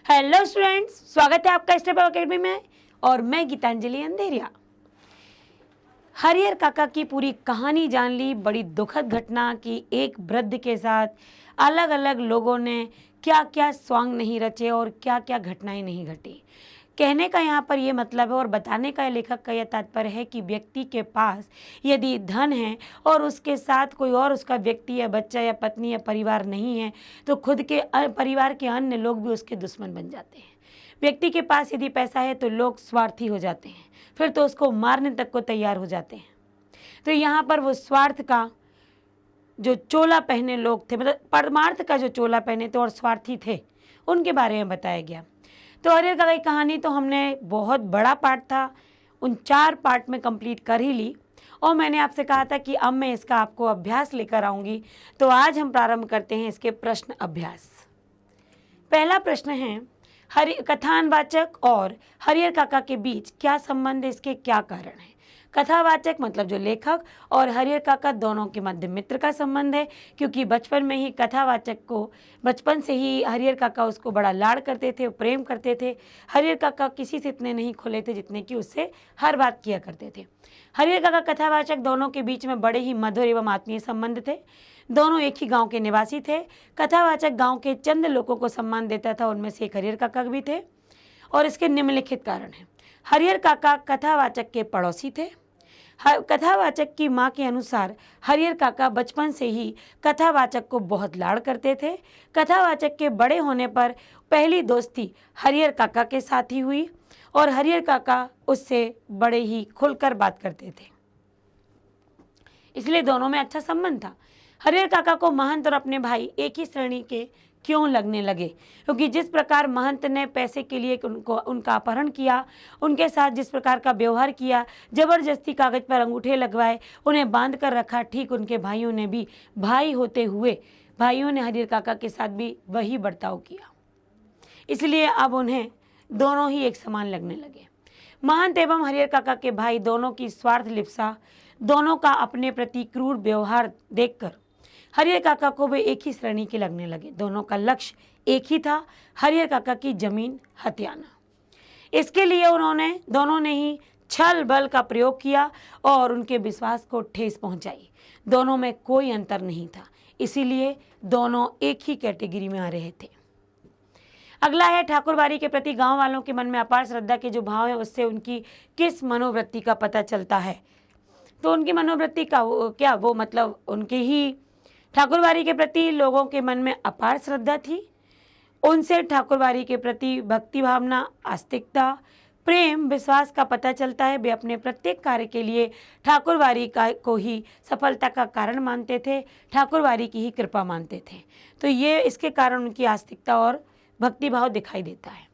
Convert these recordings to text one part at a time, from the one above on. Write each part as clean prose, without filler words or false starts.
Hello students, स्वागत है आपका स्टेप अप अकेडमी में और मैं गीतांजलि अंधेरिया। हरिहर काका की पूरी कहानी जान ली। बड़ी दुखद घटना कि एक वृद्ध के साथ अलग अलग लोगों ने क्या क्या स्वांग नहीं रचे और क्या क्या घटनाएं नहीं घटी। कहने का यहाँ पर ये मतलब है और बताने का लेखक का यह तात्पर्य है कि व्यक्ति के पास यदि धन है और उसके साथ कोई और उसका व्यक्ति या बच्चा या पत्नी या परिवार नहीं है तो खुद के परिवार के अन्य लोग भी उसके दुश्मन बन जाते हैं। व्यक्ति के पास यदि पैसा है तो लोग स्वार्थी हो जाते हैं, फिर तो उसको मारने तक को तैयार हो जाते हैं। तो यहाँ पर वो स्वार्थ का जो चोला पहने लोग थे, मतलब परमार्थ का जो चोला पहने थे और स्वार्थी थे, उनके बारे में बताया गया। तो हरिहर काका की कहानी तो हमने बहुत बड़ा पार्ट था, उन 4 पार्ट में कंप्लीट कर ही ली और मैंने आपसे कहा था कि अब मैं इसका आपको अभ्यास लेकर आऊँगी। तो आज हम प्रारंभ करते हैं इसके प्रश्न अभ्यास। पहला प्रश्न है, कथानवाचक और हरिहर काका के बीच क्या संबंध है, इसके क्या कारण है। कथावाचक मतलब जो लेखक और हरिहर काका दोनों के मध्य मित्र का संबंध है, क्योंकि बचपन में ही कथावाचक को बचपन से ही हरिहर काका उसको बड़ा लाड़ करते थे, प्रेम करते थे। हरिहर काका किसी से इतने नहीं खुले थे जितने कि उससे हर बात किया करते थे। हरिहर काका कथावाचक दोनों के बीच में बड़े ही मधुर एवं आत्मीय संबंध थे। दोनों एक ही गांव के निवासी थे। कथावाचक गांव के चंद लोगों को सम्मान देता था, उनमें से एक हरिहर काका भी थे और इसके निम्नलिखित कारण हैं। हरिहर काका कथावाचक के पड़ोसी थे। कथावाचक की मां के अनुसार हरिहर काका बचपन से ही कथावाचक को बहुत लाड़ करते थे। कथावाचक के बड़े होने पर पहली दोस्ती हरिहर काका के साथ ही हुई और हरिहर काका उससे बड़े ही खुलकर बात करते थे, इसलिए दोनों में अच्छा संबंध था। हरिहर काका को महंत और अपने भाई एक ही श्रेणी के क्यों लगने लगे, क्योंकि जिस प्रकार महंत ने पैसे के लिए उनका अपहरण किया, उनके साथ जिस प्रकार का व्यवहार किया, जबरदस्ती कागज पर अंगूठे लगवाए, उन्हें बांध कर रखा, ठीक उनके भाइयों ने भी भाई होते हुए भाइयों ने हरिहर काका के साथ भी वही बर्ताव किया, इसलिए अब उन्हें दोनों ही एक समान लगने लगे। महंत एवं हरिहर काका के भाई दोनों की स्वार्थ लिप्सा, दोनों का अपने प्रति क्रूर व्यवहार देखकर हरिहर काका को वे एक ही श्रेणी के लगने लगे। दोनों का लक्ष्य एक ही था, हरिहर काका की जमीन हथियाना। इसके लिए दोनों ने ही छल बल का प्रयोग किया और उनके विश्वास को ठेस पहुंचाई। दोनों में कोई अंतर नहीं था, इसीलिए दोनों एक ही कैटेगरी में आ रहे थे। अगला है, ठाकुरबाड़ी के प्रति गांव वालों के मन में अपार श्रद्धा के जो भाव है, उससे उनकी किस मनोवृत्ति का पता चलता है। तो उनकी मनोवृत्ति का क्या, वो मतलब उनके ही ठाकुरबाड़ी के प्रति लोगों के मन में अपार श्रद्धा थी। उनसे ठाकुरबाड़ी के प्रति भक्ति भावना, आस्तिकता, प्रेम, विश्वास का पता चलता है। वे अपने प्रत्येक कार्य के लिए ठाकुरबाड़ी को ही सफलता का कारण मानते थे, ठाकुरबाड़ी की ही कृपा मानते थे। तो ये इसके कारण उनकी आस्तिकता और भक्ति भाव दिखाई देता है।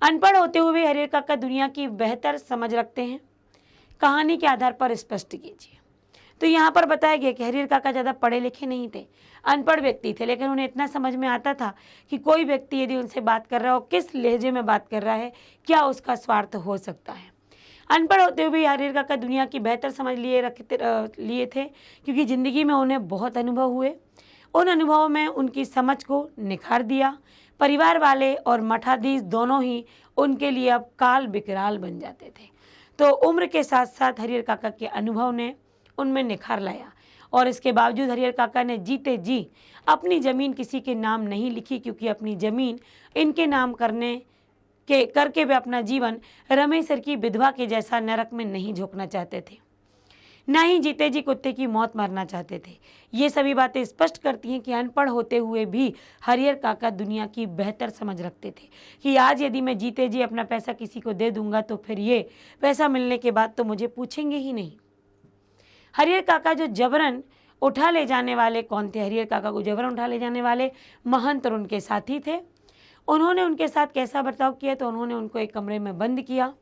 अनपढ़ होते हुए हरिहर काका दुनिया की बेहतर समझ रखते हैं। कहानी के आधार पर स्पष्ट कीजिए। तो यहाँ पर बताया गया कि हरिहर काका ज़्यादा पढ़े लिखे नहीं थे, अनपढ़ व्यक्ति थे, लेकिन उन्हें इतना समझ में आता था कि कोई व्यक्ति यदि उनसे बात कर रहा हो, किस लहजे में बात कर रहा है, क्या उसका स्वार्थ हो सकता है। अनपढ़ होते हुए हरिहर काका दुनिया की बेहतर समझ लिए थे, क्योंकि ज़िंदगी में उन्हें बहुत अनुभव हुए। उन अनुभवों में उनकी समझ को निखार दिया। परिवार वाले और मठाधीश दोनों ही उनके लिए अब काल विकराल बन जाते थे। तो उम्र के साथ साथ हरिहर काका के अनुभव ने उनमें निखार लाया और इसके बावजूद हरिहर काका ने जीते जी अपनी ज़मीन किसी के नाम नहीं लिखी, क्योंकि अपनी ज़मीन इनके नाम करके वे अपना जीवन रमेशर की विधवा के जैसा नरक में नहीं झोंकना चाहते थे, ना ही जीते जी कुत्ते की मौत मरना चाहते थे। ये सभी बातें स्पष्ट करती हैं कि अनपढ़ होते हुए भी हरिहर काका दुनिया की बेहतर समझ रखते थे कि आज यदि मैं जीते जी अपना पैसा किसी को दे दूंगा तो फिर ये पैसा मिलने के बाद तो मुझे पूछेंगे ही नहीं। हरिहर काका जो जबरन उठा ले जाने वाले कौन थे? हरिहर काका को जबरन उठा ले जाने वाले महंत और उनके साथी थे। उन्होंने उनके साथ कैसा बर्ताव किया? तो उन्होंने उनको एक कमरे में बंद किया,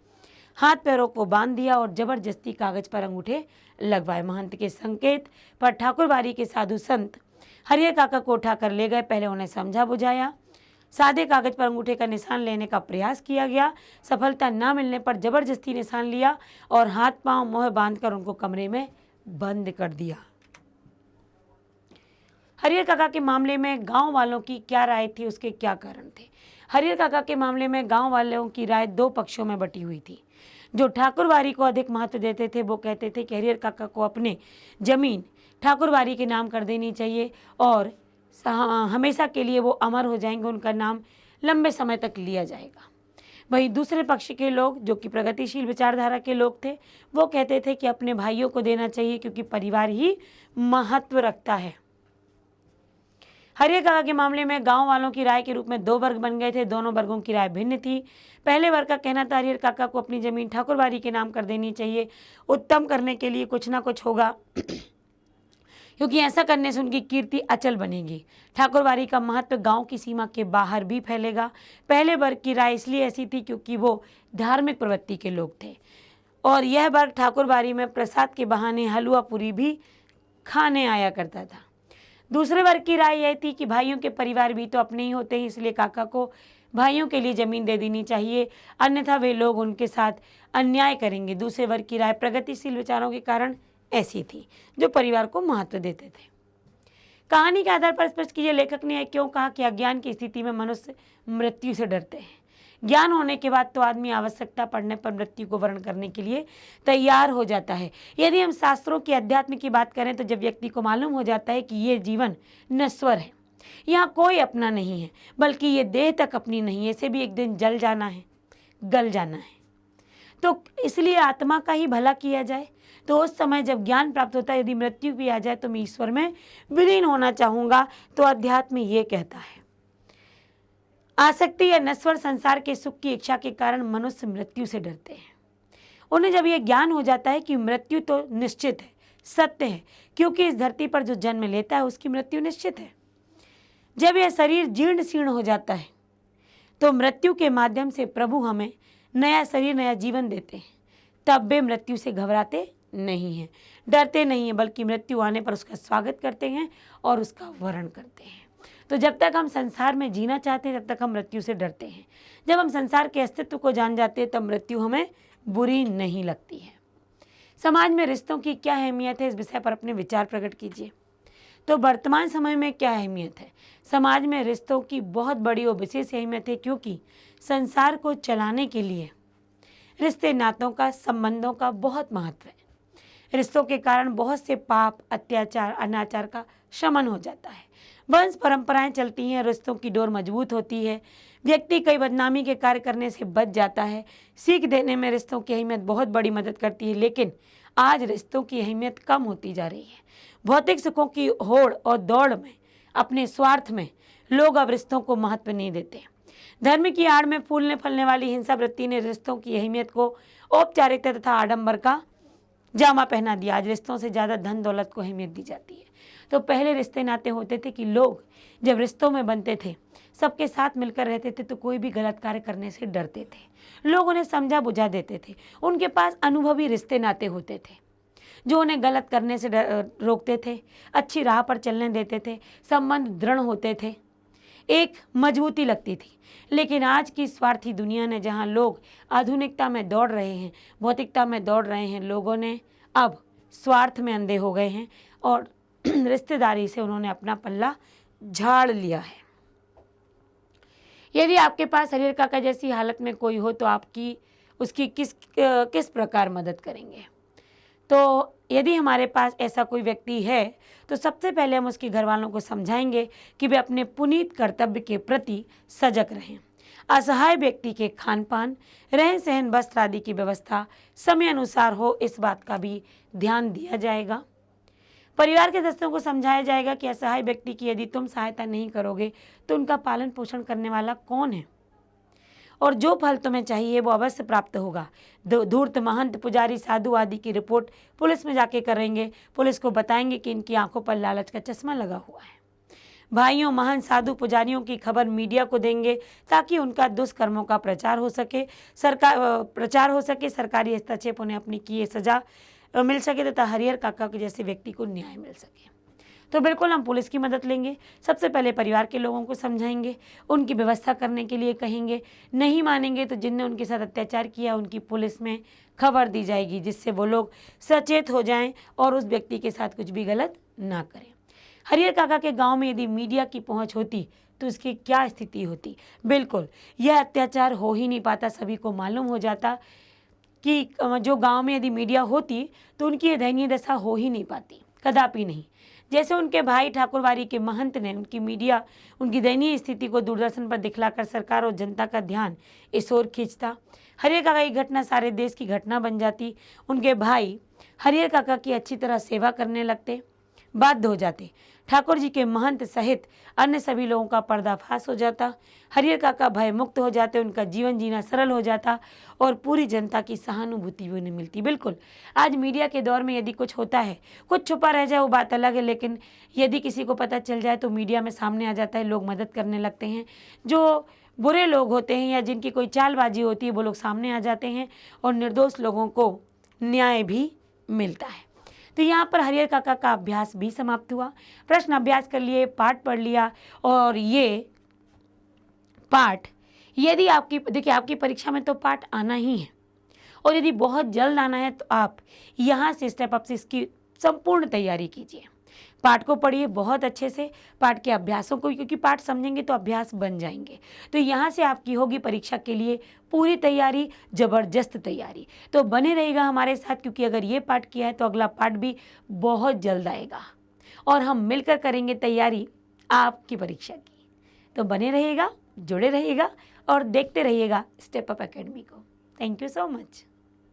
हाथ पैरों को बांध दिया और जबरदस्ती कागज पर अंगूठे लगवाए। महंत के संकेत पर ठाकुरबाड़ी के साधु संत हरिहर काका को उठाकर ले गए। पहले उन्हें समझा बुझाया, सादे कागज पर अंगूठे का निशान लेने का प्रयास किया गया। सफलता न मिलने पर जबरदस्ती निशान लिया और हाथ पांव मोह बांधकर उनको कमरे में बंद कर दिया। हरिहर काका के मामले में गांव वालों की क्या राय थी, उसके क्या कारण थे? हरियर काका के मामले में गांव वालों की राय दो पक्षों में बटी हुई थी। जो ठाकुरबाड़ी को अधिक महत्व देते थे वो कहते थे कि हरियर काका को अपने जमीन ठाकुरबाड़ी के नाम कर देनी चाहिए और हमेशा के लिए वो अमर हो जाएंगे, उनका नाम लंबे समय तक लिया जाएगा। वहीं दूसरे पक्ष के लोग जो कि प्रगतिशील विचारधारा के लोग थे वो कहते थे कि अपने भाइयों को देना चाहिए क्योंकि परिवार ही महत्व रखता है। हरियर काका के मामले में गांव वालों की राय के रूप में दो वर्ग बन गए थे। दोनों वर्गों की राय भिन्न थी। पहले वर्ग का कहना था हरियर काका को अपनी जमीन ठाकुरबाड़ी के नाम कर देनी चाहिए, उत्तम करने के लिए कुछ ना कुछ होगा क्योंकि ऐसा करने से उनकी कीर्ति अचल बनेगी। ठाकुरबाड़ी का महत्व गांव की सीमा के बाहर भी फैलेगा। पहले वर्ग की राय इसलिए ऐसी थी क्योंकि वो धार्मिक प्रवृत्ति के लोग थे और यह वर्ग ठाकुरबाड़ी में प्रसाद के बहाने हलवा पूरी भी खाने आया करता था। दूसरे वर्ग की राय यह थी कि भाइयों के परिवार भी तो अपने ही होते हैं, इसलिए काका को भाइयों के लिए जमीन दे देनी चाहिए, अन्यथा वे लोग उनके साथ अन्याय करेंगे। दूसरे वर्ग की राय प्रगतिशील विचारों के कारण ऐसी थी जो परिवार को महत्व देते थे। कहानी के आधार पर स्पष्ट कीजिए लेखक ने क्यों कहा कि अज्ञान की स्थिति में मनुष्य मृत्यु से डरते हैं। ज्ञान होने के बाद तो आदमी आवश्यकता पड़ने पर मृत्यु को वर्ण करने के लिए तैयार हो जाता है। यदि हम शास्त्रों की अध्यात्म की बात करें तो जब व्यक्ति को मालूम हो जाता है कि ये जीवन नश्वर है, यहाँ कोई अपना नहीं है, बल्कि ये देह तक अपनी नहीं है, इसे भी एक दिन जल जाना है, गल जाना है, तो इसलिए आत्मा का ही भला किया जाए। तो उस समय जब ज्ञान प्राप्त होता है, यदि मृत्यु भी आ जाए तो मैं ईश्वर में विलीन होना चाहूँगा, तो अध्यात्म ये कहता है। आसक्ति या नश्वर संसार के सुख की इच्छा के कारण मनुष्य मृत्यु से डरते हैं। उन्हें जब यह ज्ञान हो जाता है कि मृत्यु तो निश्चित है, सत्य है, क्योंकि इस धरती पर जो जन्म लेता है उसकी मृत्यु निश्चित है। जब यह शरीर जीर्ण शीर्ण हो जाता है तो मृत्यु के माध्यम से प्रभु हमें नया शरीर, नया जीवन देते हैं। तब वे मृत्यु से घबराते नहीं हैं, डरते नहीं हैं, बल्कि मृत्यु आने पर उसका स्वागत करते हैं और उसका वरण करते हैं। तो जब तक हम संसार में जीना चाहते हैं तब तक हम मृत्यु से डरते हैं। जब हम संसार के अस्तित्व को जान जाते हैं तब मृत्यु हमें बुरी नहीं लगती है। समाज में रिश्तों की क्या अहमियत है, इस विषय पर अपने विचार प्रकट कीजिए। तो वर्तमान समय में क्या अहमियत है? समाज में रिश्तों की बहुत बड़ी और विशेष अहमियत है, क्योंकि संसार को चलाने के लिए रिश्ते नातों का, संबंधों का बहुत महत्व है। रिश्तों के कारण बहुत से पाप, अत्याचार, अनाचार का शमन हो जाता है। वंश परंपराएं चलती हैं, रिश्तों की डोर मजबूत होती है, व्यक्ति कई बदनामी के कार्य करने से बच जाता है। सीख देने में रिश्तों की अहमियत बहुत बड़ी मदद करती है, लेकिन आज रिश्तों की अहमियत कम होती जा रही है। भौतिक सुखों की होड़ और दौड़ में, अपने स्वार्थ में लोग अब रिश्तों को महत्व नहीं देते। धर्म की आड़ में फूलने फलने वाली हिंसा वृत्ति ने रिश्तों की अहमियत को औपचारिकता तथा आडंबर का जामा पहना दिया। आज रिश्तों से ज़्यादा धन दौलत को अहमियत दी जाती है। तो पहले रिश्ते नाते होते थे कि लोग जब रिश्तों में बनते थे, सबके साथ मिलकर रहते थे, तो कोई भी गलत कार्य करने से डरते थे। लोग उन्हें समझा बुझा देते थे। उनके पास अनुभवी रिश्ते नाते होते थे जो उन्हें गलत करने से रोकते थे, अच्छी राह पर चलने देते थे, संबंध दृढ़ होते थे, एक मजबूती लगती थी। लेकिन आज की स्वार्थी दुनिया ने, जहां लोग आधुनिकता में दौड़ रहे हैं, भौतिकता में दौड़ रहे हैं, लोगों ने अब स्वार्थ में अंधे हो गए हैं और रिश्तेदारी से उन्होंने अपना पल्ला झाड़ लिया है। यदि आपके पास हरियर काका जैसी हालत में कोई हो तो आपकी उसकी किस प्रकार मदद करेंगे? तो यदि हमारे पास ऐसा कोई व्यक्ति है तो सबसे पहले हम उसके घर वालों को समझाएंगे कि वे अपने पुनीत कर्तव्य के प्रति सजग रहें। असहाय व्यक्ति के खान पान, रहन सहन, वस्त्र आदि की व्यवस्था समय अनुसार हो, इस बात का भी ध्यान दिया जाएगा। परिवार के सदस्यों को समझाया जाएगा कि असहाय व्यक्ति की यदि तुम सहायता नहीं करोगे तो उनका पालन पोषण करने वाला कौन है, और जो फल तुम्हें चाहिए वो अवश्य प्राप्त होगा। धूर्त महंत, पुजारी, साधु आदि की रिपोर्ट पुलिस में जाके करेंगे। पुलिस को बताएंगे कि इनकी आंखों पर लालच का चश्मा लगा हुआ है। भाइयों, महंत, साधु, पुजारियों की खबर मीडिया को देंगे ताकि उनका दुष्कर्मों का प्रचार हो सके, सरकारी हस्तक्षेप उन्हें अपनी किए सजा मिल सके तथा हरियर काका के जैसे व्यक्ति को न्याय मिल सके। तो बिल्कुल हम पुलिस की मदद लेंगे। सबसे पहले परिवार के लोगों को समझाएंगे, उनकी व्यवस्था करने के लिए कहेंगे। नहीं मानेंगे तो जिनने उनके साथ अत्याचार किया उनकी पुलिस में खबर दी जाएगी, जिससे वो लोग सचेत हो जाएं और उस व्यक्ति के साथ कुछ भी गलत ना करें। हरियर काका के गांव में यदि मीडिया की पहुंच होती तो उसकी क्या स्थिति होती। बिल्कुल, यह अत्याचार हो ही नहीं पाता। सभी को मालूम हो जाता कि जो गांव में यदि मीडिया होती तो उनकी ये दयनीय दशा हो ही नहीं पाती, कदापि नहीं। जैसे उनके भाई ठाकुरवाड़ी के महंत ने उनकी दयनीय स्थिति को दूरदर्शन पर दिखलाकर सरकार और जनता का ध्यान इस ओर खींचता। हरियर काका की घटना सारे देश की घटना बन जाती। उनके भाई हरियर काका की अच्छी तरह सेवा करने लगते, बाध्य हो जाते। ठाकुर जी के महंत सहित अन्य सभी लोगों का पर्दाफाश हो जाता। हरियर काका भय मुक्त हो जाते, उनका जीवन जीना सरल हो जाता और पूरी जनता की सहानुभूति भी उन्हें मिलती। बिल्कुल, आज मीडिया के दौर में यदि कुछ होता है, कुछ छुपा रह जाए वो बात अलग है, लेकिन यदि किसी को पता चल जाए तो मीडिया में सामने आ जाता है, लोग मदद करने लगते हैं। जो बुरे लोग होते हैं या जिनकी कोई चालबाजी होती है वो लोग सामने आ जाते हैं और निर्दोष लोगों को न्याय भी मिलता है। तो यहाँ पर हरियर काका का अभ्यास भी समाप्त हुआ। प्रश्न अभ्यास कर लिए, पाठ पढ़ लिया और ये पाठ यदि आपकी परीक्षा में तो पाठ आना ही है और यदि बहुत जल्द आना है तो आप यहाँ से स्टेप अप से इसकी संपूर्ण तैयारी कीजिए। पाठ को पढ़िए बहुत अच्छे से, पाठ के अभ्यासों को, क्योंकि पाठ समझेंगे तो अभ्यास बन जाएंगे। तो यहाँ से आपकी होगी परीक्षा के लिए पूरी तैयारी, ज़बरदस्त तैयारी। तो बने रहेगा हमारे साथ, क्योंकि अगर ये पाठ किया है तो अगला पाठ भी बहुत जल्द आएगा और हम मिलकर करेंगे तैयारी आपकी परीक्षा की। तो बने रहेगा, जुड़े रहिएगा और देखते रहिएगा स्टेप अप एकेडमी को। Thank you so much.